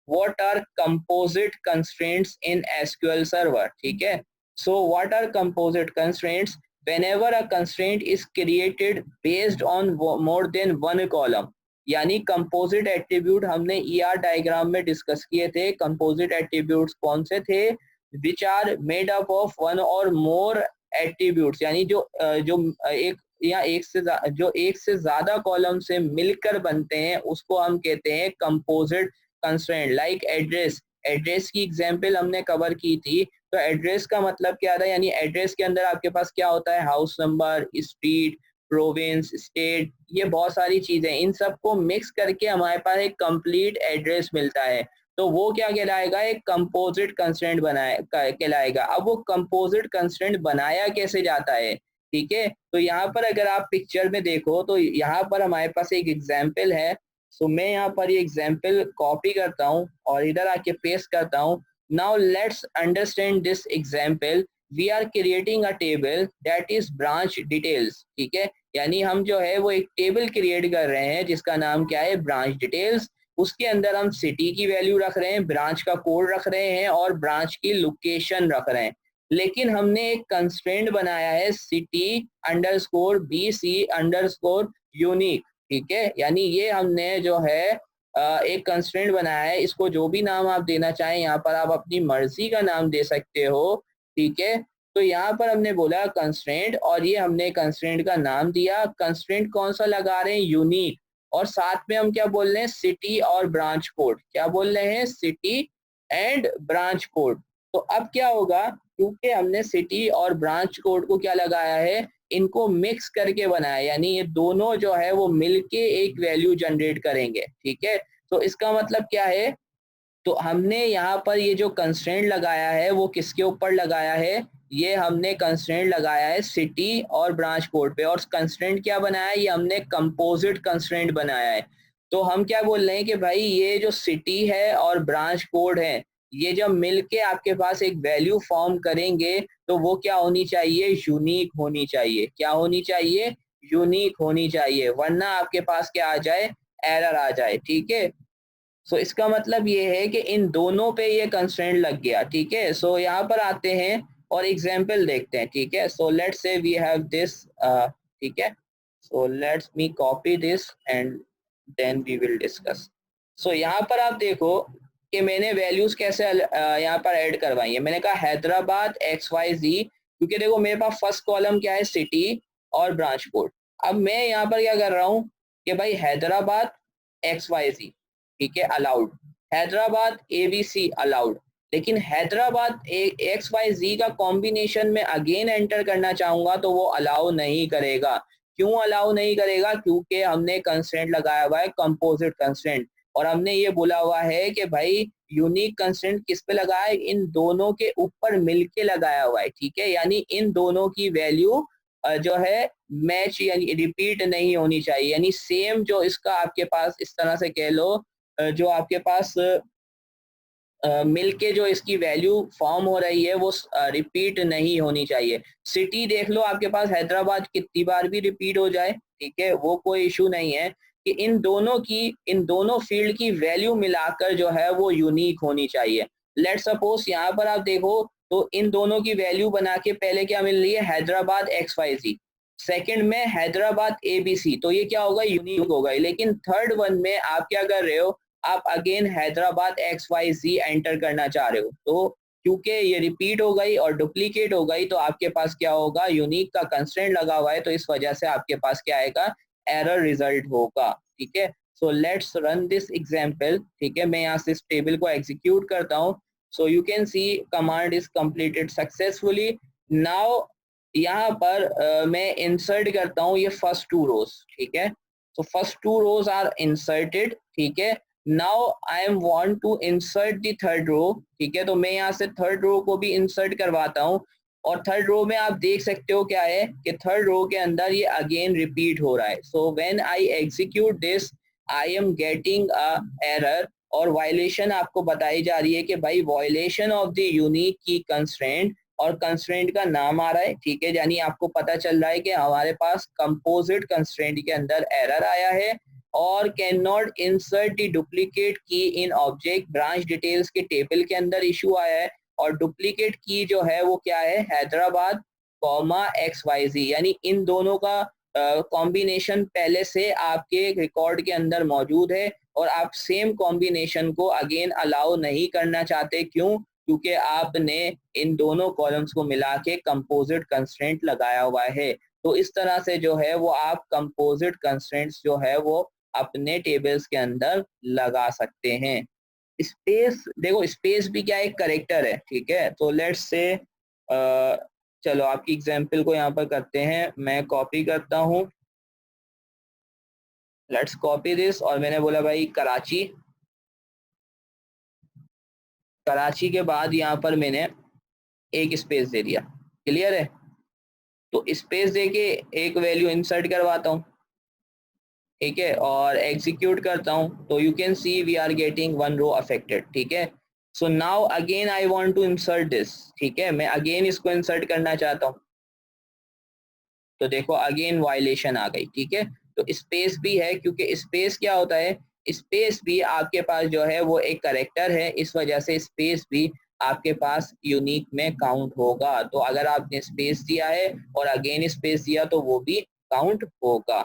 what are composite constraints in SQL Server, ठीक है। So what are composite constraints? Whenever a constraint is created based on more than one column, यानी composite attribute हमने ER diagram में discuss किए थे। Composite attributes कौन से थे? Which are made up of one or more attributes, यानी जो एक से ज्यादा कॉलम से मिलकर बनते हैं उसको हम कहते हैं composite constraint. Like address, address की एग्जांपल हमने कवर की थी। तो एड्रेस का मतलब क्या था? यानी एड्रेस के अंदर आपके पास क्या होता है? House number, street, province, state, ये बहुत सारी चीजें, इन सबको मिक्स करके हमारे पास एक कंप्लीट एड्रेस मिलता है। तो वो क्या कहलाएगा? एक कंपोजिट कंस्ट्रेंट कहलाएगा। अब वो कंपोजिट कंस्ट्रेंट बनाया कैसे जाता है? ठीक है, तो यहाँ पर अगर आप पिक्चर में देखो तो यहाँ पर हमारे पास एक एग्जाम्पल है। सो मैं यहाँ पर ये एग्जाम्पल कॉपी करता हूँ और इधर आके पेस्ट करता हूँ। Now let's understand this example. We are creating a table that is branch details, ठीक है। यानी हम जो है वो एक टेबल क्रिएट कर रहे हैं जिसका नाम क्या है? Branch details. उसके अंदर हम सिटी की वैल्यू रख रहे हैं, ब्रांच का कोड रख रहे हैं और ब्रांच की लोकेशन रख रहे हैं। लेकिन हमने एक कंस्ट्रेंट बनाया है city underscore BC underscore unique, ठीक है। यानी ये हमने जो है एक कंस्ट्रेंट बनाया है। इसको जो भी नाम आप देना चाहें, यहाँ पर आप अपनी मर्जी का नाम दे सकते हो, ठीक है। तो यहाँ पर हमने बोला कंस्ट्रेंट और ये हमने कंस्ट्रेंट का नाम दिया। कंस्ट्रेंट कौन सा लगा रहे हैं? यूनिक। और साथ में हम क्या बोल रहे हैं? सिटी और ब्रांच कोड। क्या बोल रहे हैं? City and branch code. तो अब क्या होगा? क्योंकि हमने सिटी और ब्रांच कोड को क्या लगाया है? इनको मिक्स करके बनाया, यानी ये दोनों जो है वो मिलके एक वैल्यू जनरेट करेंगे, ठीक है। तो इसका मतलब क्या है? तो हमने यहाँ पर ये जो कंस्ट्रेंट लगाया है वो किसके ऊपर लगाया है? ये हमने कंस्ट्रेंट लगाया है सिटी और ब्रांच कोड पे। और कंस्ट्रेंट क्या बनाया है? ये हमने कंपोजिट कंस्ट्रेंट बनाया है। तो हम क्या बोल रहे हैं कि भाई ये जो सिटी है और ब्रांच कोड है, ये जब मिलके आपके पास एक वैल्यू फॉर्म करेंगे तो वो क्या होनी चाहिए? यूनिक होनी चाहिए। क्या होनी चाहिए? यूनिक होनी चाहिए, वरना आपके पास क्या आ जाए? एरर आ जाए, ठीक है। सो इसका मतलब ये है कि इन दोनों पे ये कंस्ट्रेंट लग गया, ठीक है। सो यहाँ पर आते हैं और एग्जाम्पल देखते हैं, ठीक है। So let's say we have this, ठीक है। So let's me copy this and then we will discuss. सो यहाँ पर आप देखो कि मैंने वैल्यूज कैसे यहाँ पर ऐड करवाई है। मैंने कहा हैदराबाद XYZ, क्योंकि देखो मेरे पास फर्स्ट कॉलम क्या है? सिटी और ब्रांच कोड। अब मैं यहाँ पर क्या कर रहा हूँ कि भाई हैदराबाद XYZ, ठीक है, अलाउड। Hyderabad ABC allowed. लेकिन हैदराबाद XYZ का कॉम्बिनेशन में अगेन एंटर करना चाहूंगा तो वो अलाउ नहीं करेगा। क्यों अलाउ नहीं करेगा? क्योंकि हमने कंस्ट्रेंट लगाया हुआ है कंपोजिट कंस्ट्रेंट, और हमने ये बोला हुआ है कि भाई यूनिक कंस्ट्रेंट किस पे लगा है? इन दोनों के ऊपर मिलके लगाया हुआ है, ठीक है। यानी इन दोनों की वैल्यू जो है मैच यानी रिपीट नहीं होनी चाहिए, यानी सेम जो इसका आपके पास इस तरह से कह लो जो आपके पास मिलके जो इसकी वैल्यू फॉर्म हो रही है वो रिपीट नहीं होनी चाहिए। सिटी देख लो आपके पास हैदराबाद कितनी बार भी रिपीट हो जाए, ठीक है, वो कोई इशू नहीं है। कि इन दोनों फील्ड की वैल्यू मिलाकर जो है वो यूनिक होनी चाहिए। लेट्स सपोज यहाँ पर आप देखो तो इन दोनों की वैल्यू बना के पहले क्या मिल रही है? हैदराबाद XYZ, सेकंड में हैदराबाद ABC, तो ये क्या होगा? यूनिक होगा। लेकिन थर्ड वन में आप क्या कर रहे हो? आप अगेन हैदराबाद XYZ एंटर करना चाह रहे हो, तो क्योंकि ये रिपीट हो गई और डुप्लीकेट हो गई तो आपके पास क्या होगा? यूनिक का कंस्ट्रेंट लगा हुआ है, तो इस वजह से आपके पास क्या आएगा? एरर रिजल्ट होगा, ठीक है। So let's run this example, ठीक है। मैं यहाँ से इस टेबल को एग्जीक्यूट करता हूँ। So you can C command is completed successfully. Now यहाँ पर मैं इंसर्ट करता हूँ ये फर्स्ट टू रोज, ठीक है। तो first two rows are inserted, ठीक है। Now I am want to insert the third row, ठीक है। तो मैं यहाँ से थर्ड रो को भी इंसर्ट करवाता हूँ। और थर्ड रो में आप देख सकते हो क्या है कि थर्ड रो के अंदर ये अगेन रिपीट हो रहा है। So when I execute this I am getting a error, और वायलेशन आपको बताई जा रही है कि भाई वायलेशन ऑफ द यूनिक की कंस्ट्रेंट, और कंस्ट्रेंट का नाम आ रहा है, ठीक है। यानी आपको पता चल रहा है कि हमारे पास कंपोजिट कंस्ट्रेंट के अंदर एरर आया है। और can not insert the duplicate की इन ऑब्जेक्ट ब्रांच डिटेल्स के टेबल के अंदर इशू आया है और डुप्लीकेट की जो है वो क्या है, हैदराबाद कॉमा XYZ, यानी इन दोनों का कॉम्बिनेशन पहले से आपके रिकॉर्ड के अंदर मौजूद है और आप सेम कॉम्बिनेशन को अगेन अलाउ नहीं करना चाहते। क्यों? क्योंकि आपने इन दोनों कॉलम्स को मिला के कंपोजिट कंस्ट्रेंट लगाया हुआ है। तो इस तरह से जो है वो आप कंपोजिट कंस्ट्रेंट्स जो है वो अपने टेबल्स के अंदर लगा सकते हैं। स्पेस, देखो स्पेस भी क्या एक करेक्टर है, ठीक है। तो लेट्स से चलो आपकी एग्जांपल को यहाँ पर करते हैं, मैं कॉपी करता हूँ, लेट्स कॉपी दिस, और मैंने बोला भाई कराची, कराची के बाद यहाँ पर मैंने एक स्पेस दे दिया, क्लियर है। तो स्पेस देके एक वैल्यू इंसर्ट करवाता हूँ, ठीक है, और एग्जीक्यूट करता हूँ, तो you can see we are getting one row affected, ठीक है। So now again I want to insert this, ठीक है, मैं अगेन इसको इंसर्ट करना चाहता हूँ, तो देखो अगेन वायलेशन आ गई, ठीक है। तो स्पेस भी है, क्योंकि स्पेस क्या होता है, स्पेस भी आपके पास जो है वो एक करेक्टर है, इस वजह से स्पेस भी आपके पास यूनिक में काउंट होगा। तो अगर आपने स्पेस दिया है और अगेन स्पेस दिया तो वो भी काउंट होगा।